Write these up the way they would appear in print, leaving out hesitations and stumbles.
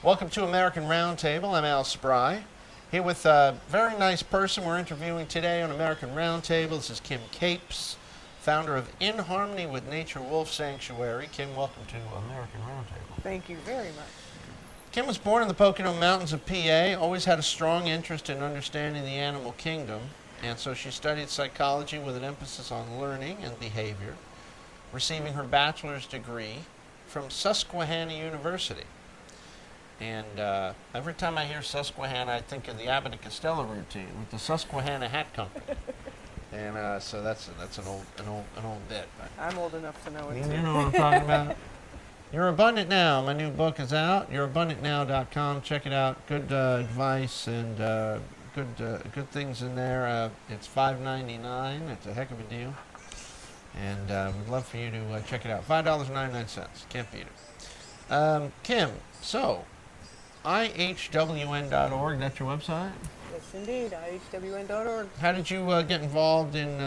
Welcome to American Roundtable. I'm Al Spry, here with a very nice person we're interviewing today on American Roundtable. This is Kim Capes, founder of In Harmony with Nature Wolf Sanctuary. Kim, welcome to American Roundtable. Thank you very much. Kim was born in the Pocono Mountains of PA, always had a strong interest in understanding the animal kingdom, and so she studied psychology with an emphasis on learning and behavior, receiving her bachelor's degree from Susquehanna University. And every time I hear Susquehanna, I think of the Abbott and Costello routine with the Susquehanna Hat Company. And so that's an old bit. But I'm old enough to know it you too. know what I'm talking about. You're Abundant Now. My new book is out. YourAbundantNow.com. Check it out. Good advice and good things in there. It's $5.99. It's a heck of a deal. And we'd love for you to check it out. $5.99. Can't beat it. Kim, so ihwn.org, that's your website? Yes, indeed. ihwn.org. How did you get involved in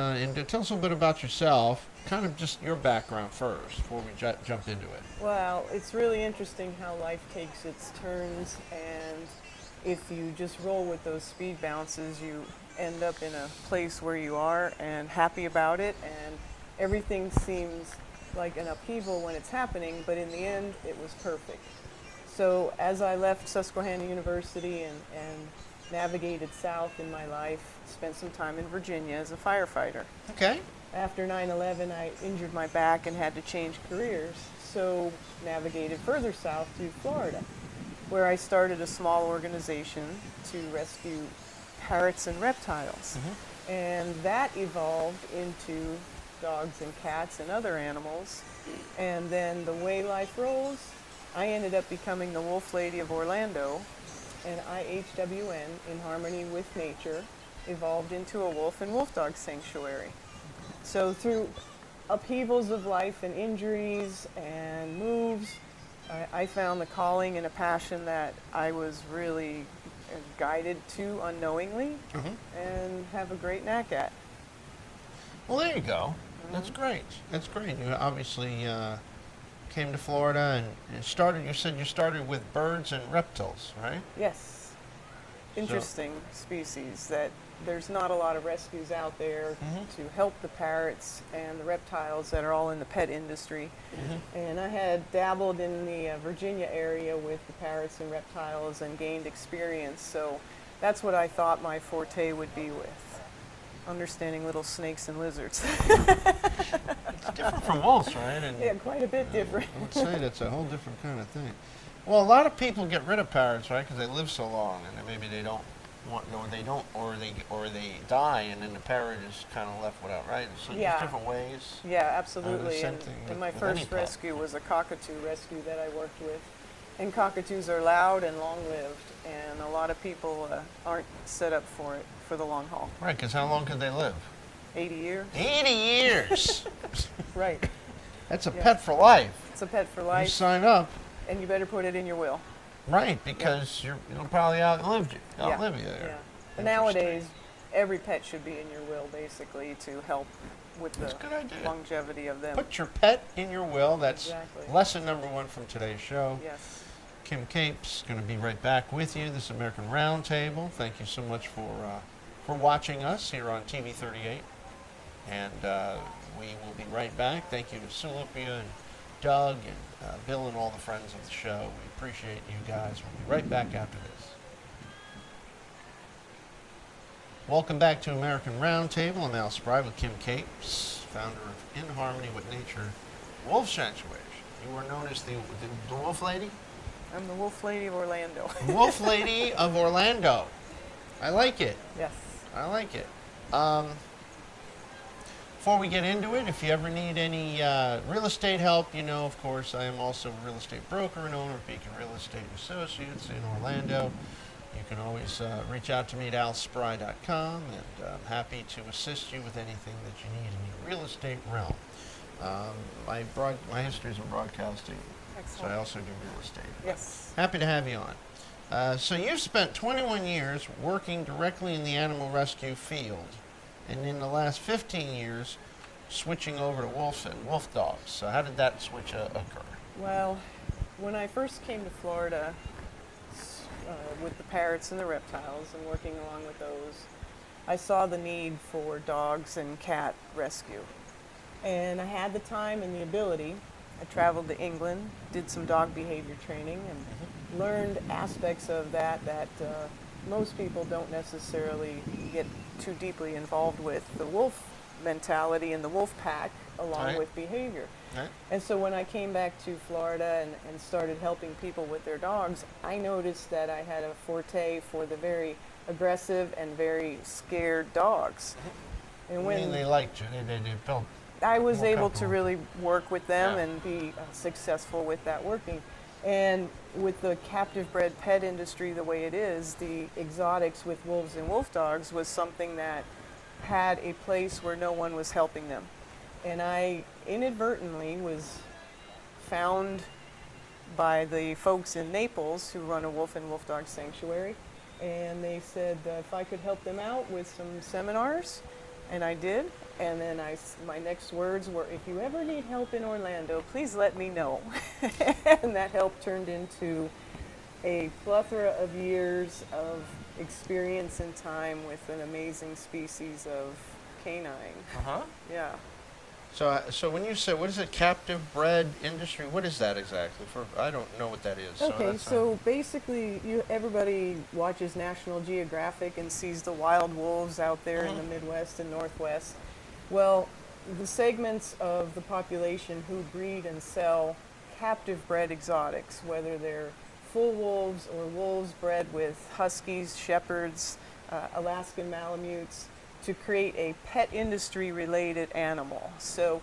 tell us a little bit about yourself, kind of just your background first, before we jump into it. Well, it's really interesting how life takes its turns, and if you just roll with those speed bounces, you end up in a place where you are and happy about it, and everything seems like an upheaval when it's happening, but in the end, it was perfect. So as I left Susquehanna University and navigated south in my life, spent some time in Virginia as a firefighter. Okay. After 9/11, I injured my back and had to change careers, so navigated further south to Florida, where I started a small organization to rescue parrots and reptiles. Mm-hmm. And that evolved into dogs and cats and other animals. And then the way life rolls, I ended up becoming the Wolf Lady of Orlando, and IHWN, In Harmony with Nature, evolved into a wolf and wolf dog sanctuary. So through upheavals of life and injuries and moves, I found the calling and a passion that I was really guided to unknowingly and have a great knack at. Well, there you go. That's great. That's great. You obviously came to Florida and started, you said you started with birds and reptiles, right? Yes. Interesting species that there's not a lot of rescues out there to help the parrots and the reptiles that are all in the pet industry. And I had dabbled in the Virginia area with the parrots and reptiles and gained experience, so that's what I thought my forte would be with, understanding little snakes and lizards. It's different from wolves, right? And, yeah, quite a bit different. I would say that's a whole different kind of thing. Well, a lot of people get rid of parrots, right? Because they live so long, and then maybe they don't want, or they die, and then the parrot is kind of left without, right? So Yeah. there's different ways. Yeah, absolutely. same And, thing and with- my with any first pet. rescue was a cockatoo rescue that I worked with. And cockatoos are loud and long-lived, and a lot of people aren't set up for it for the long haul. Right, because how long could they live? 80 years. 80 years! Right. That's a Yeah. pet for life. It's a pet for You life, sign up, and you better put it in your will. right, because it'll probably outlive you. Yeah. Outlive you there. Yeah. But nowadays, every pet should be in your will, basically, to help with That's a the good idea. longevity of them. Put your pet in your will. That's Exactly. lesson number 1 from today's show. Yes. Kim Capes going to be right back with you. This is American Roundtable. Thank you so much for watching us here on TV 38. And we will be right back. Thank you to Sulupia and Doug and Bill and all the friends of the show. We appreciate you guys. We'll be right back after this. Welcome back to American Roundtable. I'm Al Spry with Kim Capes, founder of In Harmony with Nature Wolf Sanctuary. You were known as the Wolf Lady? I'm the Wolf Lady of Orlando. Wolf Lady of Orlando. I like it. Yes. I like it. Before we get into it, if you ever need any real estate help, you know, of course, I am also a real estate broker and owner of Beacon Real Estate Associates in Orlando. You can always reach out to me at alspry.com, and I'm happy to assist you with anything that you need in your real estate realm. My history is in broadcasting, so Excellent. I also do real estate. Yes. Happy to have you on. So you've spent 21 years working directly in the animal rescue field, and in the last 15 years switching over to wolf dogs. So how did that switch occur? Well, when I first came to Florida, with the parrots and the reptiles and working along with those, I saw the need for dogs and cat rescue. And I had the time and the ability. I traveled to England, did some dog behavior training, and learned aspects of that most people don't necessarily get too deeply involved with. The wolf mentality and the wolf pack along Right. with behavior. Right. And so when I came back to Florida and started helping people with their dogs, I noticed that I had a forte for the very aggressive and very scared dogs. And I when mean, they liked you. They felt. I was more able to comfortable. really work with them Yeah. and be successful with that working. And with the captive bred pet industry the way it is, the exotics with wolves and wolf dogs was something that had a place where no one was helping them. And I inadvertently was found by the folks in Naples who run a wolf and wolf dog sanctuary. And they said if I could help them out with some seminars, and I did. And then my next words were, if you ever need help in Orlando, please let me know. And that help turned into a plethora of years of experience and time with an amazing species of canine. Uh-huh. Yeah. So when you say, what is it, captive bred industry? What is that exactly? I don't know what that is. Okay, that's so basically, everybody watches National Geographic and sees the wild wolves out there in the Midwest and Northwest. Well, the segments of the population who breed and sell captive bred exotics, whether they're full wolves or wolves bred with huskies, shepherds, Alaskan Malamutes, to create a pet industry related animal. So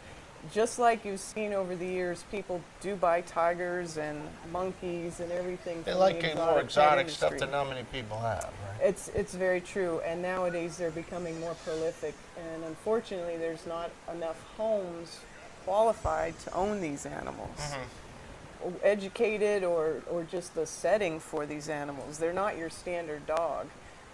just like you've seen over the years, people do buy tigers and monkeys and everything. they from like the more pet exotic stuff industry. that not many people have, right? It's very true, and nowadays they're becoming more prolific, and unfortunately there's not enough homes qualified to own these animals. Educated or just the setting for these animals. They're not your standard dog.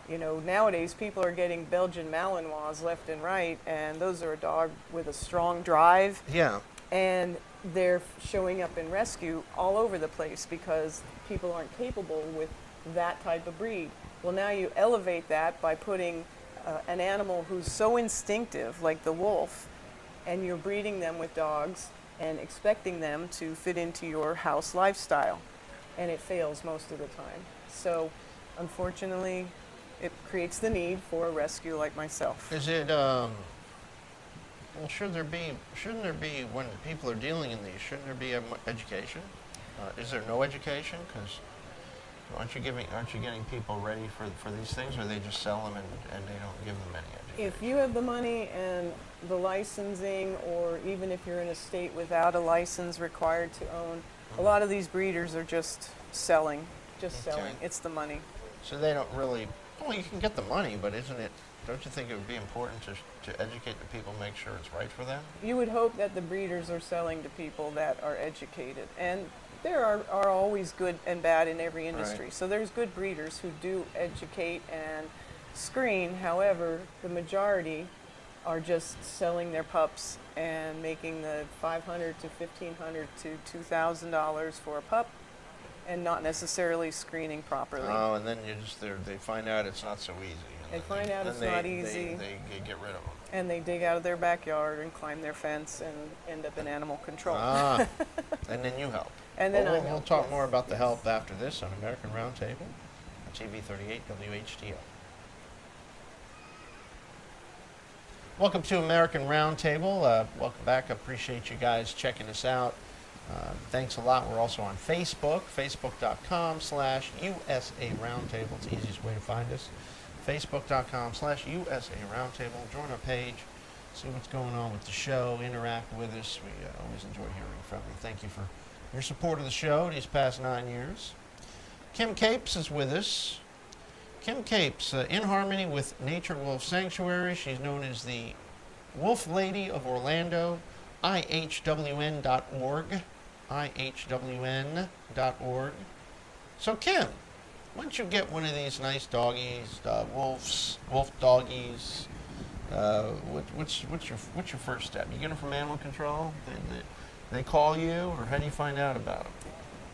You know, nowadays people are getting Belgian Malinois left and right, and those are a dog with a strong drive, Yeah. and they're showing up in rescue all over the place because people aren't capable with that type of breed. Well, now you elevate that by putting an animal who's so instinctive, like the wolf, and you're breeding them with dogs and expecting them to fit into your house lifestyle, and it fails most of the time. So, unfortunately, it creates the need for a rescue like myself. Is it, well, shouldn't there be, when people are dealing in these, shouldn't there be education? Is there no education? Because aren't you getting people ready for these things, or they just sell them and they don't give them any education? If you have the money and the licensing, or even if you're in a state without a license required to own, a lot of these breeders are just selling. Okay. It's the money. So they don't really, well, you can get the money, but don't you think it would be important to educate the people, make sure it's right for them? You would hope that the breeders are selling to people that are educated. And there are always good and bad in every industry. Right. So there's good breeders who do educate and screen. However, the majority are just selling their pups and making the $500 to $1,500 to $2,000 for a pup, and not necessarily screening properly. Oh, and then they find out it's not so easy. They find out it's not easy. They get rid of them. And they dig out of their backyard and climb their fence and end up in animal control. Ah, and then you help. And then Well, I we'll help, talk yes, more about the yes. help after this on American Roundtable on TV 38 WHTO. Welcome to American Roundtable. Welcome back. I appreciate you guys checking us out. Thanks a lot. We're also on Facebook, facebook.com/USA Roundtable. It's the easiest way to find us. Facebook.com/USA Roundtable. Join our page. See what's going on with the show. Interact with us. We always enjoy hearing from you. Thank you for your support of the show these past 9 years. Kim Capes is with us. Kim Capes, in harmony with Nature Wolf Sanctuary. She's known as the Wolf Lady of Orlando, ihwn.org, ihwn.org. So Kim, once you get one of these nice doggies, wolf doggies, what's your first step? You get them from animal control? They call you, or how do you find out about them?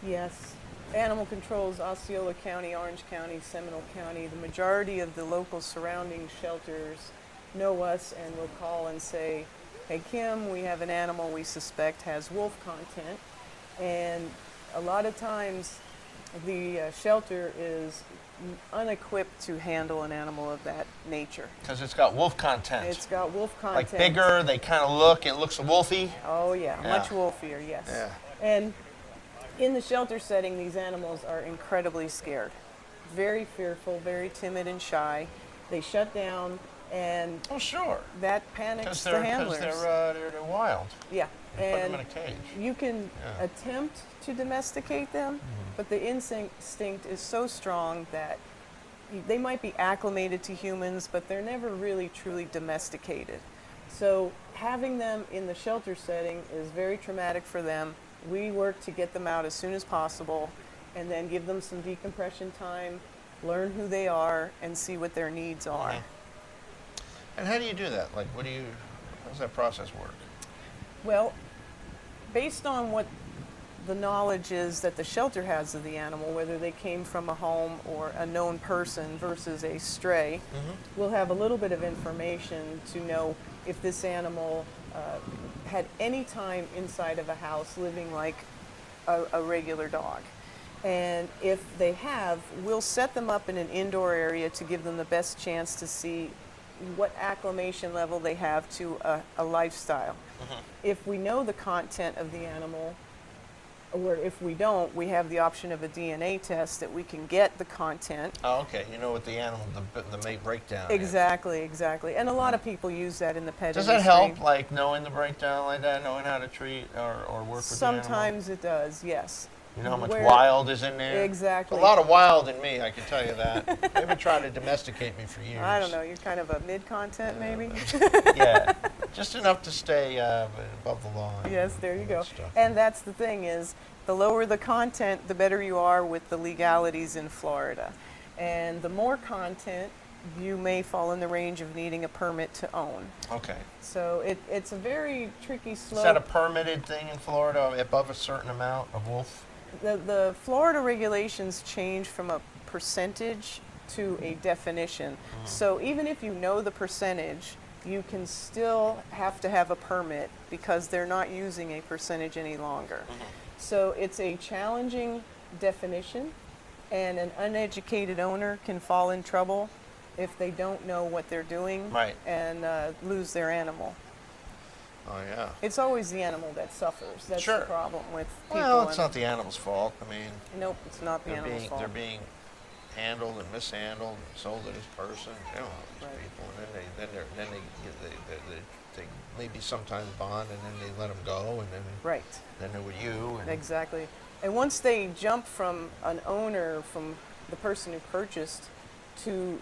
Yes. Animal controls Osceola County, Orange County, Seminole County. The majority of the local surrounding shelters know us and will call and say, hey Kim, we have an animal we suspect has wolf content. And a lot of times the shelter is unequipped to handle an animal of that nature. Because it's got wolf content. It's got wolf Like content. bigger, they kind of look, it looks wolfy. Oh yeah, Yeah. much wolfier, yes. Yeah. And in the shelter setting, these animals are incredibly scared, very fearful, very timid and shy. They shut down, and Oh, sure. that panics the Because handlers. they're wild. Yeah, You put them and in a cage. you can Yeah. attempt to domesticate them, but the instinct is so strong that they might be acclimated to humans, but they're never really truly domesticated. So having them in the shelter setting is very traumatic for them. We work to get them out as soon as possible and then give them some decompression time, learn who they are, and see what their needs are. Mhm. And how do you do that? Like, how does that process work? Well, based on what the knowledge is that the shelter has of the animal, whether they came from a home or a known person versus a stray, we'll have a little bit of information to know if this animal had any time inside of a house living like a regular dog. And if they have, we'll set them up in an indoor area to give them the best chance to see what acclimation level they have to a lifestyle. If we know the content of the animal, or if we don't, we have the option of a DNA test that we can get the content. Oh, okay. You know what the animal, the mate breakdown is. Exactly, exactly. And a lot of people use that in the pet Does industry. that help, like knowing the breakdown like that, knowing how to treat or work with the animal? Sometimes it does, yes. You know how much Where- wild is in there? Exactly. A lot of wild in me, I can tell you that. They've been trying to domesticate me for years. I don't know, you're kind of a mid-content maybe? Yeah, just enough to stay above the line. Yes, there you and go. that stuff. And that's the thing is, the lower the content, the better you are with the legalities in Florida. And the more content, you may fall in the range of needing a permit to own. Okay. So it's a very tricky slope. Is that a permitted thing in Florida above a certain amount of wolf? The Florida regulations change from a percentage to a definition. So even if you know the percentage, you can still have to have a permit because they're not using a percentage any longer. So it's a challenging definition, and an uneducated owner can fall in trouble if they don't know what they're doing Right. and lose their animal. Oh, yeah. It's always the animal that suffers. That's Sure. the problem with people. Well, it's and- not the animal's fault. I mean, Nope, it's not the animal's fault. they're being handled and mishandled and sold to this person. You know, these Right. people, and they maybe sometimes bond, and then they let them go, and Right, then they're with you. And exactly. And once they jump from an owner, from the person who purchased, to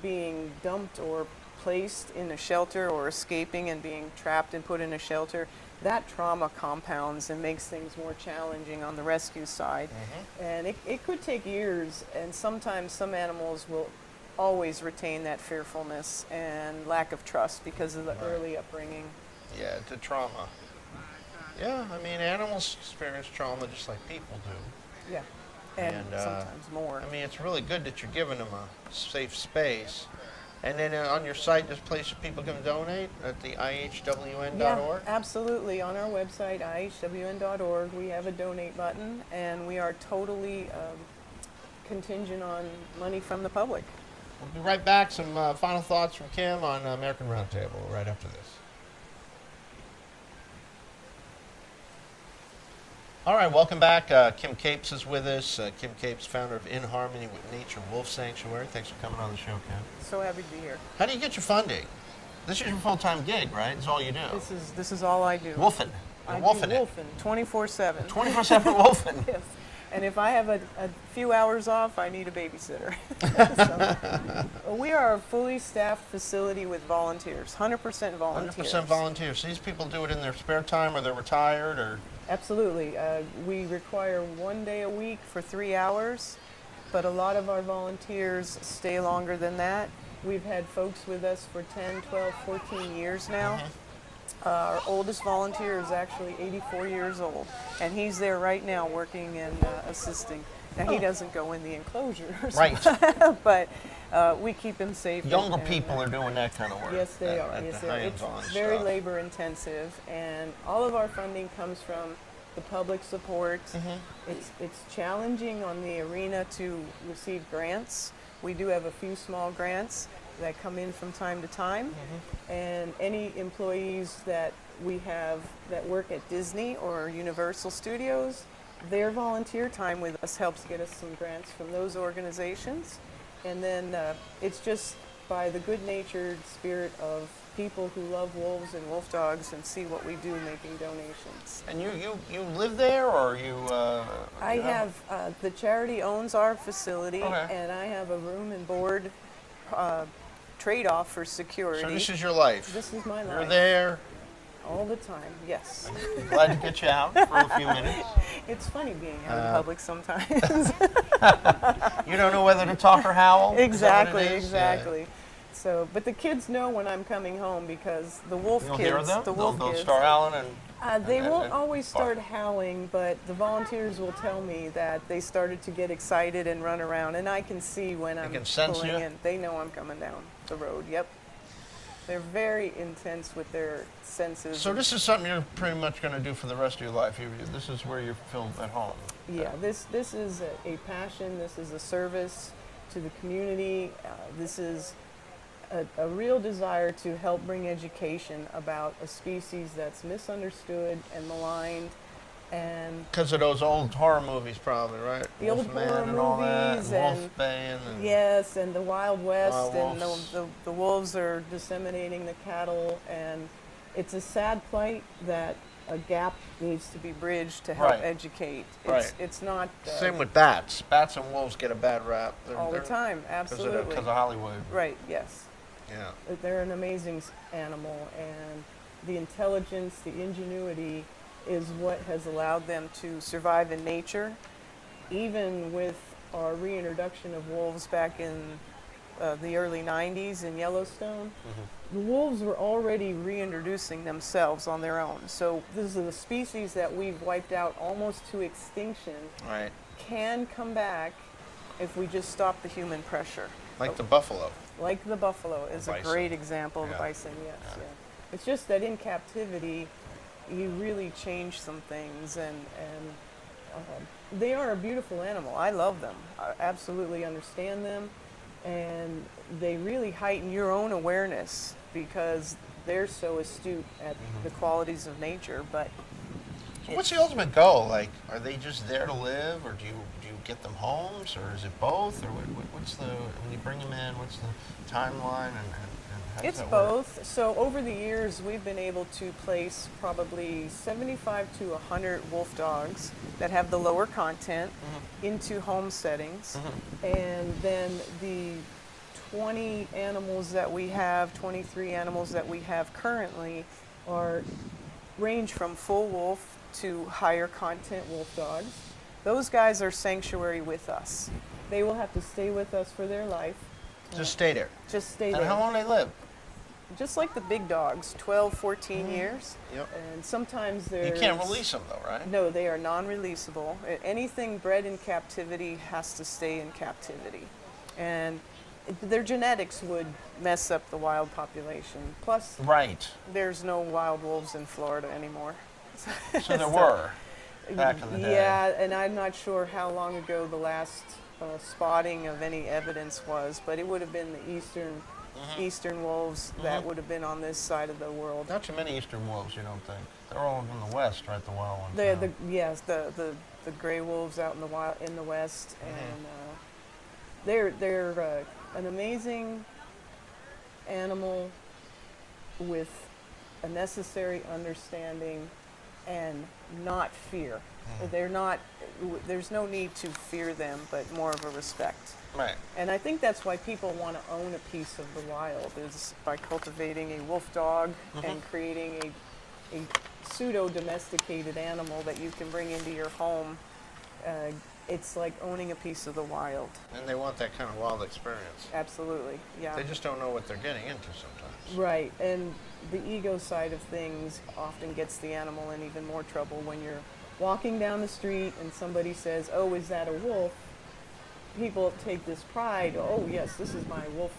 being dumped or placed in a shelter or escaping and being trapped and put in a shelter, that trauma compounds and makes things more challenging on the rescue side. And it could take years, and sometimes some animals will always retain that fearfulness and lack of trust because of the early upbringing. Yeah, the trauma. Yeah, I mean, animals experience trauma just like people do. Yeah, and And, sometimes more. I mean, it's really good that you're giving them a safe space. And then on your site, there's places people can donate at the ihwn.org. Yeah, absolutely. On our website, ihwn.org, we have a donate button, and we are totally contingent on money from the public. We'll be right back. Some final thoughts from Kim on American Roundtable right after this. All right, welcome back. Kim Capes is with us. Kim Capes, founder of In Harmony with Nature Wolf Sanctuary. Thanks for coming on the show, Kim. So happy to be here. How do you get your funding? This is your full-time gig, right? It's all you do. This is all I do. Wolfing. You're I wolfing do it. wolfing 24/7. 24/7 wolfing. Yes. And if I have a few hours off, I need a babysitter. So, we are a fully staffed facility with volunteers, 100% volunteers. 100% volunteers. So these people do it in their spare time, or they're retired, or Absolutely. We require 1 day a week for 3 hours, but a lot of our volunteers stay longer than that. We've had folks with us for 10, 12, 14 years now. Our oldest volunteer is actually 84 years old, and he's there right now working and assisting. Now, he doesn't go in the enclosures, Right. but we keep him safe. Younger and, people are doing that kind of work. yes, they are. At Yes, the they are. It's hands-on very stuff. labor intensive, and all of our funding comes from the public support. It's challenging on the arena to receive grants. We do have a few small grants that come in from time to time, and any employees that we have that work at Disney or Universal Studios, their volunteer time with us helps get us some grants from those organizations. And then it's just by the good-natured spirit of people who love wolves and wolf dogs and see what we do making donations. And you live there, or you? I you have, the charity owns our facility, Okay. and I have a room and board trade-off for security. So this is your life. This is my You're life. there. All the time, yes. Glad to get you out for a few minutes. It's funny being out in public sometimes. You don't know whether to talk or howl? Is that what Exactly, it is? exactly. So, but the kids know when I'm coming home because the wolf You'll kids, hear them? the wolf They'll kids, start howling they and- won't and always bark. start howling, but the volunteers will tell me that they started to get excited and run around, and I can see when I'm can sense pulling you? in. They know I'm coming down the road. Yep. They're very intense with their senses. So this is something you're pretty much going to do for the rest of your life. This is where you feel at home. Yeah, this is a passion. This is a service to the community. This is a real desire to help bring education about a species that's misunderstood and maligned, and Because of those old horror movies, probably, right? The old Wolfman horror and all that, movies and and- Wolfbane and yes, and the Wild West, Wild and wolves. the wolves are disseminating the cattle, and it's a sad plight that a gap needs to be bridged to help Right. educate. Right. It's not same with bats. Bats and wolves get a bad rap. all the time. Absolutely. Because of Hollywood. Right. Yes. Yeah. They're an amazing animal, and the intelligence, the ingenuity is what has allowed them to survive in nature. Even with our reintroduction of wolves back in the early 90s in Yellowstone, the wolves were already reintroducing themselves on their own. So this is a species that we've wiped out almost to extinction, Right. can come back if we just stop the human pressure. Like the buffalo. Like the buffalo is a bison. great example. The Yeah. bison, yes, Yeah. yeah. It's just that in captivity, you really change some things, and they are a beautiful animal. I love them. I absolutely understand them, and they really heighten your own awareness because they're so astute at the qualities of nature. But So what's the ultimate goal? Like, are they just there to live, or do you get them homes, or is it both, or what's the when you bring them in? What's the timeline, and how does it's that work? both. So over the years, we've been able to place probably 75 to 100 wolf dogs that have the lower content into home settings. And then the 20 animals that we have, 23 animals that we have currently range from full wolf to higher content wolf dogs. Those guys are sanctuary with us. They will have to stay with us for their life. Just stay there. Just stay And there. how long they live? Just like the big dogs, 12, 14 years. Yep. And sometimes You there's... can't release them though, right? No, they are non-releasable. Anything bred in captivity has to stay in captivity. And their genetics would mess up the wild population. Plus, Right. there's no wild wolves in Florida anymore. So there were back in the day. Yeah, and I'm not sure how long ago the last spotting of any evidence was, but it would have been the eastern wolves that would have been on this side of the world. Not too many eastern wolves, you don't think? They're all in the west, right? The wild ones. Yes, the gray wolves out in the wild in the west, and they're an amazing animal with a necessary understanding and not fear. They're not. There's no need to fear them, but more of a respect. Right. And I think that's why people want to own a piece of the wild, is by cultivating a wolf dog and creating a pseudo-domesticated animal that you can bring into your home. it's like owning a piece of the wild. And they want that kind of wild experience. Absolutely, yeah. They just don't know what they're getting into sometimes. Right, and the ego side of things often gets the animal in even more trouble when you're walking down the street and somebody says, "Oh, is that a wolf?" People take this pride, "Oh, yes, this is my wolf."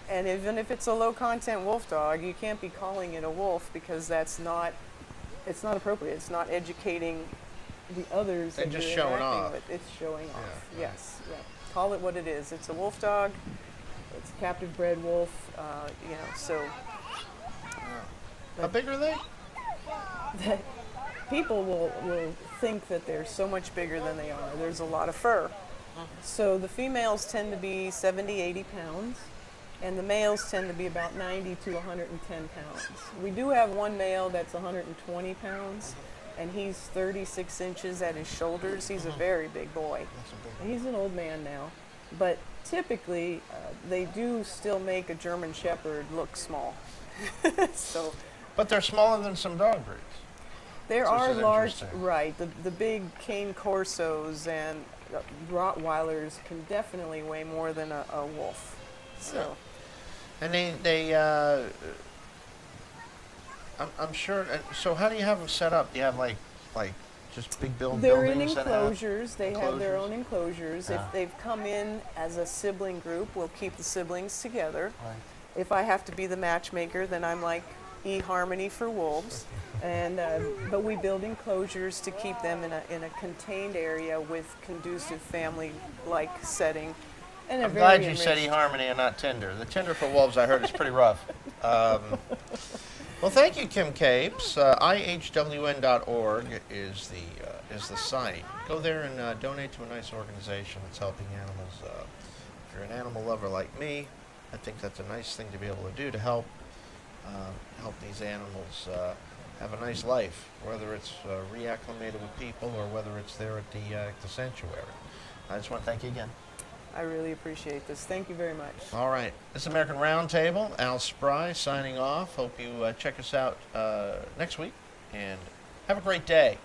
And even if it's a low-content wolf dog, you can't be calling it a wolf because it's not appropriate. It's not educating the others They're that just you're showing interacting off. with. It's showing off. right. Yes, yeah. Call it what it is. It's a wolf dog. It's a captive bred wolf. So How big are they? people will think that they're so much bigger than they are. There's a lot of fur. So the females tend to be 70, 80 pounds, and the males tend to be about 90 to 110 pounds. We do have one male that's 120 pounds, and he's 36 inches at his shoulders. He's a very big boy. That's a big And he's an old man now. But typically, they do still make a German Shepherd look small. So But they're smaller than some dog breeds. there This are is large, interesting. right, the big cane corsos and Rottweilers can definitely weigh more than a wolf. So, And I'm sure. So how do you have them set up? Do you have like just big they're in buildings that have enclosures. They have their enclosures? own enclosures. Yeah. If they've come in as a sibling group, we'll keep the siblings together. Right. If I have to be the matchmaker, then I'm like eHarmony for wolves. And but we build enclosures to keep them in a contained area with conducive family-like setting. And a I'm very glad you said enriched- eHarmony and not Tinder. The Tinder for wolves, I heard, is pretty rough. Well, thank you, Kim Capes. IHWN.org is the site. Go there and donate to a nice organization that's helping animals. If you're an animal lover like me, I think that's a nice thing to be able to do to help these animals have a nice life, whether it's reacclimated with people or whether it's there at the sanctuary. I just want to thank you again. I really appreciate this. Thank you very much. All right. This is American Roundtable. Al Spry signing off. Hope you check us out next week and have a great day.